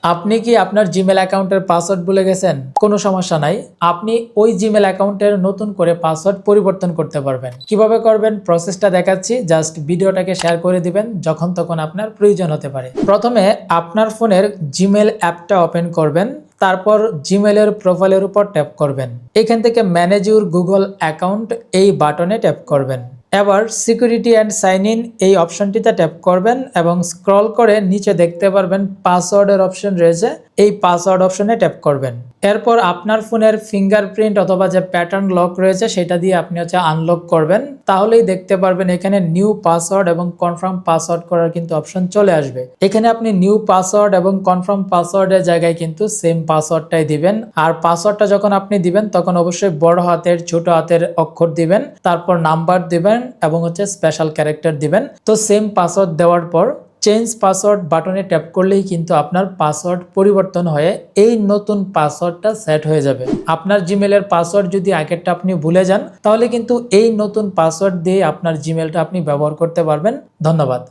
আপনি কি আপনার জিমেল অ্যাকাউন্টের পাসওয়ার্ড ভুলে গেছেন? কোনো সমস্যা নাই, আপনি ওই জিমেল অ্যাকাউন্টের নতুন করে পাসওয়ার্ড পরিবর্তন করতে পারবেন। কিভাবে করবেন প্রসেসটা দেখাচ্ছি, জাস্ট ভিডিওটাকে শেয়ার করে দিবেন যখন তখন আপনার প্রয়োজন হতে পারে। প্রথমে আপনার ফোনের জিমেল অ্যাপটা ওপেন করবেন, তারপর জিমেলের প্রোফাইলের উপর ট্যাপ করবেন। এখান থেকে ম্যানেজ ইউর গুগল অ্যাকাউন্ট এই বাটনে ট্যাপ করবেন। এবার সিকিউরিটি অ্যান্ড সাইন ইন এই অপশনটিতে ট্যাপ করবেন এবং স্ক্রল করে নিচে দেখতে পারবেন পাসওয়ার্ডের অপশন রয়েছে, এই পাসওয়ার্ড অপশনে ট্যাপ করবেন। এরপর আপনার ফোনের ফিঙ্গারপ্রিন্ট অথবা যে প্যাটার্ন লক রয়েছে সেটা দিয়ে আপনি আনলক করবেন, তাহলেই দেখতে পারবেন এখানে নিউ পাসওয়ার্ড এবং কনফার্ম পাসওয়ার্ড করার কিন্তু অপশন চলে আসবে। এখানে আপনি নিউ পাসওয়ার্ড এবং কনফার্ম পাসওয়ার্ডের জায়গায় কিন্তু সেম পাসওয়ার্ডটাই দিবেন। আর পাসওয়ার্ডটা যখন আপনি দিবেন তখন অবশ্যই বড় হাতের ছোট হাতের অক্ষর দিবেন, তারপর নাম্বার দিবেন এবং স্পেশাল ক্যারেক্টার দিবেন। তো সেম পাসওয়ার্ড দেওয়ার পর চেঞ্জ পাসওয়ার্ড বাটনে ট্যাপ করলেই কিন্তু আপনার পাসওয়ার্ড পরিবর্তন হয়ে এই নতুন পাসওয়ার্ডটা সেট হয়ে যাবে। আপনার জিমেলের পাসওয়ার্ড যদি আগেরটা আপনি ভুলে যান তাহলে কিন্তু এই নতুন পাসওয়ার্ড দিয়ে আপনার জিমেলটা আপনি ব্যবহার করতে পারবেন। ধন্যবাদ।